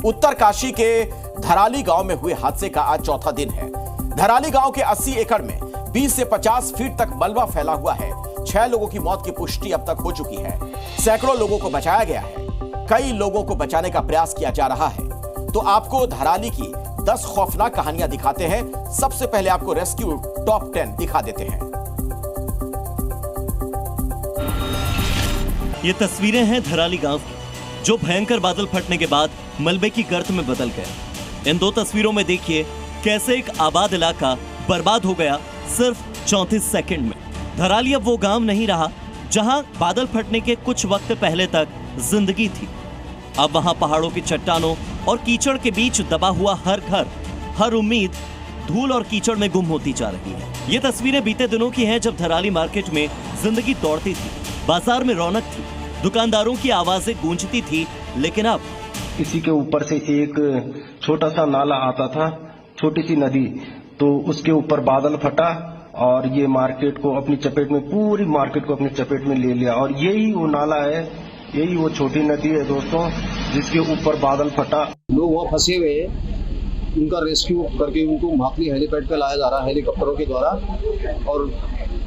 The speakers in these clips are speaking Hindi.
उत्तरकाशी के धराली गांव में हुए हादसे का आज चौथा दिन है। धराली गांव के 80 एकड़ में 20 से 50 फीट तक मलबा फैला हुआ है। 6 लोगों की मौत की पुष्टि अब तक हो चुकी है। सैकड़ों लोगं को बचाया गया है। कई लोगों को बचाने का प्रयास किया जा रहा है। तो आपको धराली की 10 खौफनाक कहानियां दिखाते हैं। सबसे पहले आपको रेस्क्यू टॉप 10 दिखा देते हैं। ये तस्वीरें हैं धराली गांव की, जो भयंकर बादल फटने के बाद मलबे की गर्त में बदल गए। इन 2 तस्वीरों में देखिए कैसे एक आबाद इलाका बर्बाद हो गया सिर्फ 34 सेकंड में। धराली अब वो गांव नहीं रहा जहां बादल फटने के कुछ वक्त पहले तक जिंदगी थी। अब वहां पहाड़ों की चट्टानों और कीचड़ के बीच दबा हुआ हर घर, हर उम्मीद धूल और कीचड़ में गुम होती जा रही है। ये तस्वीरें बीते दिनों की हैं, जब धराली मार्केट में जिंदगी दौड़ती थी, बाजार में रौनक थी, दुकानदारों की आवाजें गूंजती थी। लेकिन अब इसी के ऊपर से एक छोटा सा नाला आता था, छोटी सी नदी, तो उसके ऊपर बादल फटा और ये मार्केट को अपनी चपेट में, पूरी मार्केट को अपनी चपेट में ले लिया। और यही वो नाला है, यही वो छोटी नदी है दोस्तों, जिसके ऊपर बादल फटा। लोग वहाँ फंसे हुए हैं, उनका रेस्क्यू करके उनको माखली हेलीपैड पे लाया जा रहा है हेलीकॉप्टरों के द्वारा। और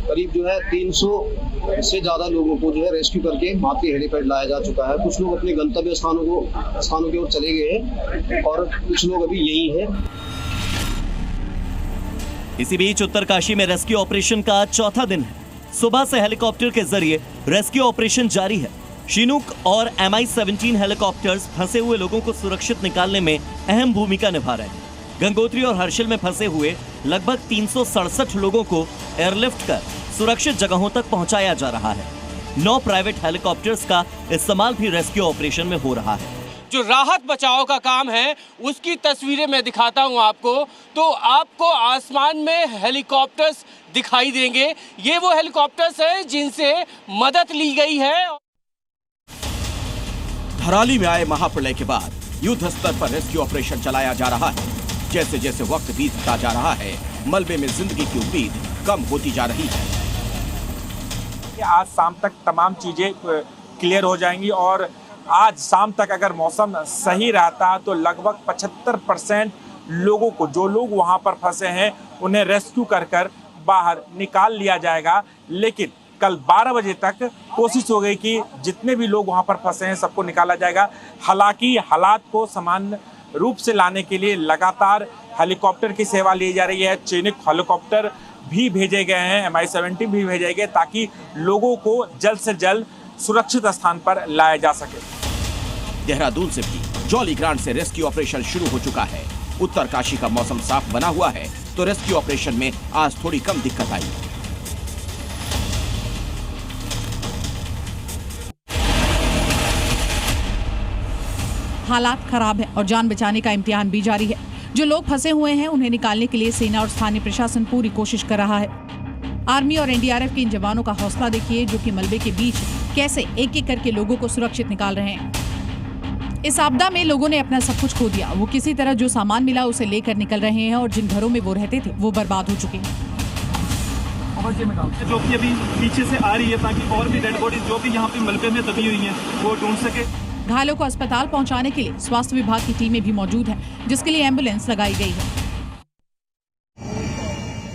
करीब जो है 300 से ज्यादा लोगों को जो है रेस्क्यू करके माखली हेलीपैड लाया जा चुका है। कुछ लोग अपने गंतव्य स्थानों की ओर चले गए हैं और कुछ लोग अभी यही है। इसी बीच उत्तरकाशी में रेस्क्यू ऑपरेशन का चौथा दिन है। सुबह से हेलीकॉप्टर के जरिए रेस्क्यू ऑपरेशन जारी है। शिनूक और MI-17 हेलीकॉप्टर्स फंसे हुए लोगों को सुरक्षित निकालने में अहम भूमिका निभा रहे हैं। गंगोत्री और हर्षिल में फंसे हुए लगभग 367 लोगों को एयरलिफ्ट कर सुरक्षित जगहों तक पहुंचाया जा रहा है। 9 प्राइवेट हेलीकॉप्टर्स का इस्तेमाल भी रेस्क्यू ऑपरेशन में हो रहा है। जो राहत बचाव का काम है उसकी तस्वीरें मैं दिखाता हूं आपको। तो आपको आसमान में हेलीकॉप्टर्स दिखाई देंगे। ये वो हेलीकॉप्टर्स हैं जिनसे मदद ली गई है। धराली में आए महाप्रलय के बाद युद्ध स्तर पर रेस्क्यू ऑपरेशन चलाया जा रहा है। जैसे जैसे वक्त बीतता जा रहा है, मलबे में जिंदगी की उम्मीद कम होती जा रही है। आज शाम तक तमाम चीजें क्लियर हो जाएंगी और आज शाम तक अगर मौसम सही रहता तो लगभग 75% लोगों को, जो लोग वहां पर फंसे हैं, उन्हें रेस्क्यू कर बाहर निकाल लिया जाएगा। लेकिन कल 12 बजे तक कोशिश हो गई कि जितने भी लोग वहां पर फंसे हैं सबको निकाला जाएगा। हालांकि हालात को सामान्य रूप से लाने के लिए लगातार हेलीकॉप्टर की सेवा ली जा रही है। चीनिक हेलीकॉप्टर भी भेजे गए हैं, MI-17 भी भेजे गए, ताकि लोगों को जल्द से जल्द सुरक्षित स्थान पर लाया जा सके। देहरादून से भी जॉली ग्रांट से रेस्क्यू ऑपरेशन शुरू हो चुका है। उत्तरकाशी का मौसम साफ बना हुआ है, तो रेस्क्यू ऑपरेशन में आज थोड़ी कम दिक्कत आई। हालात खराब है और जान बचाने का इम्तिहान भी जारी है। जो लोग फंसे हुए हैं उन्हें निकालने के लिए सेना और स्थानीय प्रशासन पूरी कोशिश कर रहा है। आर्मी और NDRF के इन जवानों का हौसला देखिए, जो कि मलबे के बीच कैसे एक एक करके लोगों को सुरक्षित निकाल रहे हैं। इस आपदा में लोगों ने अपना सब कुछ खो दिया। वो किसी तरह जो सामान मिला उसे लेकर निकल रहे हैं और जिन घरों में वो रहते थे वो बर्बाद हो चुके हैं। जो कि अभी पीछे से आ रही है, ताकि और भी डेड बॉडी जो भी यहाँ पे मलबे में दबी हुई हैं वो ढूंढ सके। घायलों को अस्पताल पहुंचाने के लिए स्वास्थ्य विभाग की टीमें भी मौजूद हैं, जिसके लिए एम्बुलेंस लगाई गई है।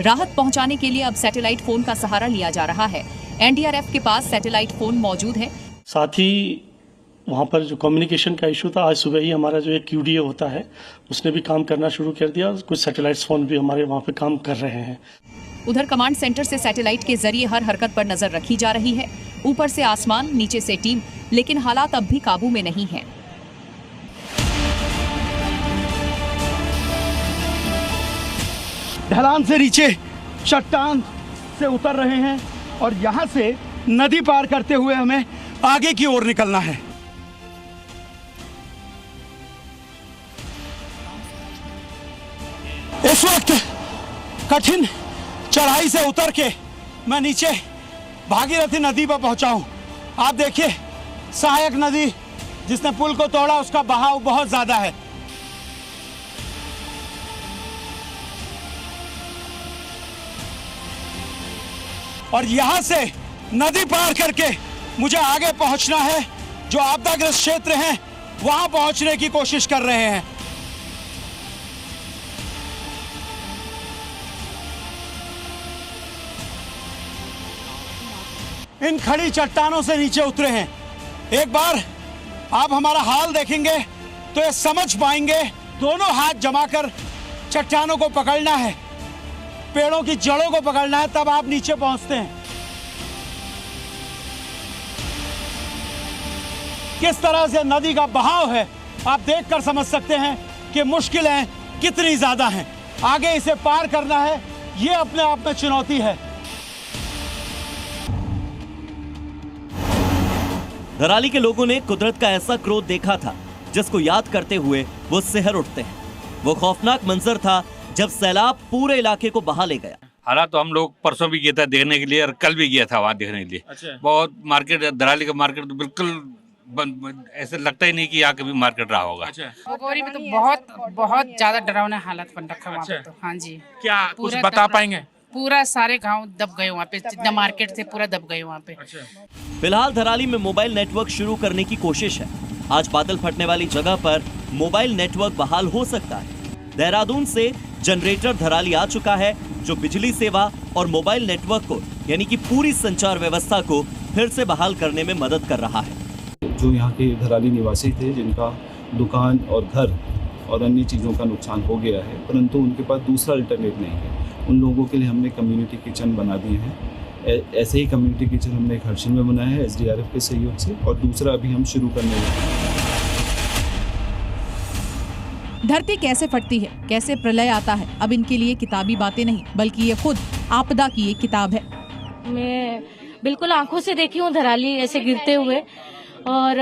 राहत पहुंचाने के लिए अब सैटेलाइट फोन का सहारा लिया जा रहा है। NDRF के पास सैटेलाइट फोन मौजूद है। साथ ही वहाँ पर जो कम्युनिकेशन का इशू था, आज सुबह ही हमारा जो एक QDA होता है उसने भी काम करना शुरू कर दिया। कुछ सैटेलाइट फोन भी हमारे वहाँ पे काम कर रहे हैं। उधर कमांड सेंटर से सैटेलाइट के जरिए हर हरकत पर नजर रखी जा रही है। ऊपर से आसमान, नीचे से टीम, लेकिन हालात अब भी काबू में नहीं हैं। ढलान से नीचे चट्टान से उतर रहे हैं और यहाँ से नदी पार करते हुए हमें आगे की ओर निकलना है। इस वक्त कठिन चढ़ाई से उतर के मैं नीचे भागीरथी नदी पर पहुंचा हूं। आप देखिए, सहायक नदी जिसने पुल को तोड़ा उसका बहाव बहुत ज्यादा है। और यहां से नदी पार करके मुझे आगे पहुंचना है। जो आपदाग्रस्त क्षेत्र हैं वहां पहुंचने की कोशिश कर रहे हैं। इन खड़ी चट्टानों से नीचे उतरे हैं। एक बार आप हमारा हाल देखेंगे तो ये समझ पाएंगे, दोनों हाथ जमाकर चट्टानों को पकड़ना है, पेड़ों की जड़ों को पकड़ना है, तब आप नीचे पहुंचते हैं। किस तरह से नदी का बहाव है आप देखकर समझ सकते हैं कि मुश्किलें कितनी ज्यादा हैं। आगे इसे पार करना है, ये अपने आप में चुनौती है। धराली के लोगों ने कुदरत का ऐसा क्रोध देखा था जिसको याद करते हुए वो सिहर उठते हैं। वो खौफनाक मंजर था जब सैलाब पूरे इलाके को बहा ले गया। हालात तो हम लोग परसों भी गए थे देखने के लिए और कल भी गया था वहाँ देखने के लिए। अच्छा। बहुत मार्केट, धराली का मार्केट तो बिल्कुल ऐसे लगता ही नहीं कि यहाँ कभी मार्केट रहा होगा। अच्छा। गोरी में तो बहुत ज्यादा डरावना हालत बन रखा है वहाँ पे तो। हाँ जी। क्या कुछ बता पाएंगे? पूरा सारे गांव दब गए वहाँ पे, जितना मार्केट थे पूरा दब गए वहाँ पे। अच्छा। फिलहाल धराली में मोबाइल नेटवर्क शुरू करने की कोशिश है। आज बादल फटने वाली जगह पर मोबाइल नेटवर्क बहाल हो सकता है। देहरादून से जनरेटर धराली आ चुका है जो बिजली सेवा और मोबाइल नेटवर्क को यानी कि पूरी संचार व्यवस्था को फिर से बहाल करने में मदद कर रहा है। जो यहाँ के धराली निवासी थे जिनका दुकान और घर और अन्य चीज़ों का नुकसान हो गया है, परंतु उनके पास दूसरा अल्टरनेट नहीं है, उन लोगों के लिए हमने कम्युनिटी किचन बना दिए हैं। ऐसे ही कम्युनिटी किचन हमने एक हर्षिल में बनाया है SDRF के सहयोग से, और दूसरा अभी हम शुरू करने वाले हैं। धरती कैसे फटती है, कैसे प्रलय आता है, अब इनके लिए किताबी बातें नहीं बल्कि ये खुद आपदा की एक किताब है। मैं बिल्कुल आंखों से देखी हूँ धराली ऐसे गिरते हुए, और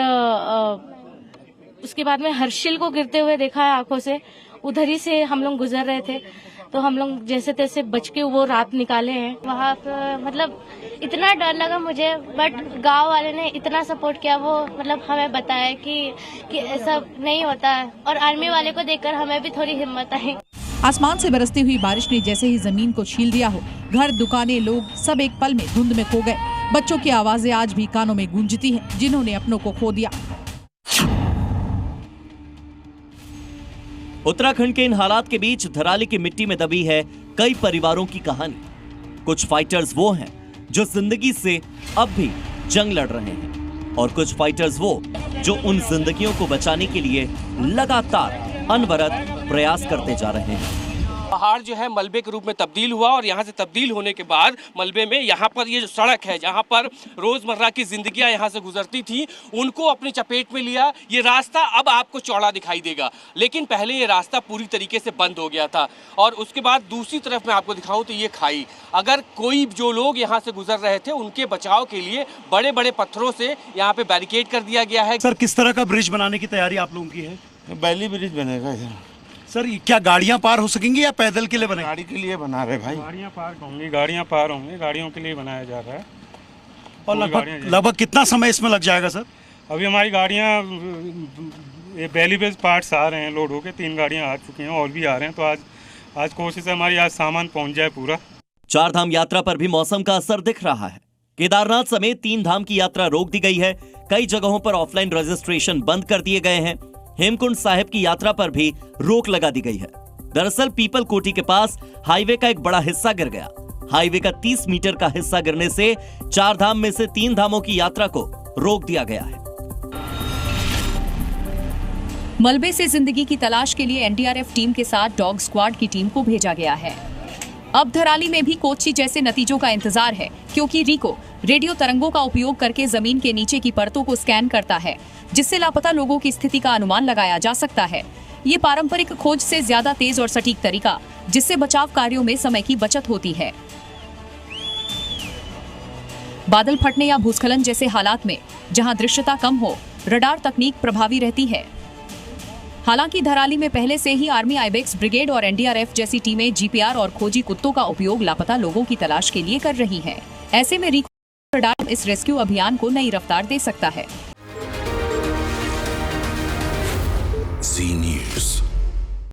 उसके बाद में हर्षिल को गिरते हुए देखा है आंखों से। उधर ही से हम लोग गुजर रहे थे तो हम लोग जैसे तैसे बच के वो रात निकाले हैं। वहाँ पर मतलब इतना डर लगा मुझे, बट गांव वाले ने इतना सपोर्ट किया, वो मतलब हमें बताया कि ऐसा नहीं होता है, और आर्मी वाले को देखकर हमें भी थोड़ी हिम्मत आई। आसमान से बरसती हुई बारिश ने जैसे ही जमीन को छील दिया हो, घर, दुकानें, लोग सब एक पल में धुंध में खो गए। बच्चों की आवाजें आज भी कानों में गूंजती हैं, जिन्होंने अपनों को खो दिया। उत्तराखंड के इन हालात के बीच धराली की मिट्टी में दबी है कई परिवारों की कहानी। कुछ फाइटर्स वो हैं जो जिंदगी से अब भी जंग लड़ रहे हैं, और कुछ फाइटर्स वो जो उन जिंदगियों को बचाने के लिए लगातार अनवरत प्रयास करते जा रहे हैं। पहाड़ जो है मलबे के रूप में तब्दील हुआ, और यहाँ से तब्दील होने के बाद मलबे में यहाँ पर ये जो सड़क है जहाँ पर रोजमर्रा की जिंदगियाँ यहाँ से गुजरती थी उनको अपनी चपेट में लिया। ये रास्ता अब आपको चौड़ा दिखाई देगा, लेकिन पहले ये रास्ता पूरी तरीके से बंद हो गया था। और उसके बाद दूसरी तरफ मैं आपको दिखाऊं तो ये खाई, अगर कोई जो लोग यहाँ से गुजर रहे थे उनके बचाव के लिए बड़े बड़े पत्थरों से यहाँ पे बैरिकेड कर दिया गया है। सर, किस तरह का ब्रिज बनाने की तैयारी आप लोगों की है? बैली ब्रिज बनेगा इधर। सर, क्या गाड़ियां पार हो सकेंगी या पैदल के लिए बनेगा? गाड़ी के लिए बना रहे भाई। गाड़ियां पार होंगी, गाड़ियां पार होंगी, गाड़ियों के लिए बनाया जा रहा है। और लगभग कितना समय इसमें लग जाएगा सर? अभी हमारी गाड़ियां ये बैली बेस पार्ट्स आ रहे हैं लोड होके, 3 गाड़ियां आ चुकी हैं और भी आ रहे हैं, तो आज कोशिश है हमारी आज सामान पहुंच जाए पूरा। 4 धाम यात्रा पर भी मौसम का असर दिख रहा है। केदारनाथ समेत 3 धाम की यात्रा रोक दी गई है। कई जगहों पर ऑफलाइन रजिस्ट्रेशन बंद कर दिए गए हैं। हेमकुंड साहिब की यात्रा पर भी रोक लगा दी गई है। दरअसल पीपल कोटी के पास हाईवे का एक बड़ा हिस्सा गिर गया। हाईवे का 30 मीटर का हिस्सा गिरने से 4 धाम में से 3 धामों की यात्रा को रोक दिया गया है। मलबे से जिंदगी की तलाश के लिए एनडीआरएफ टीम के साथ डॉग स्क्वाड की टीम को भेजा गया है। अब धराली में भी कोच्चि जैसे नतीजों का इंतजार है, क्योंकि रिको रेडियो तरंगों का उपयोग करके जमीन के नीचे की परतों को स्कैन करता है, जिससे लापता लोगों की स्थिति का अनुमान लगाया जा सकता है। ये पारंपरिक खोज से ज्यादा तेज और सटीक तरीका, जिससे बचाव कार्यों में समय की बचत होती है। बादल फटने या भूस्खलन जैसे हालात में जहां दृश्यता कम हो, रडार तकनीक प्रभावी रहती है। हालांकि धराली में पहले से ही आर्मी आइबेक्स ब्रिगेड और एनडीआरएफ जैसी टीमें जीपीआर और खोजी कुत्तों का उपयोग लापता लोगों की तलाश के लिए कर रही हैं। ऐसे में रिको रडार इस रेस्क्यू अभियान को नई रफ्तार दे सकता है।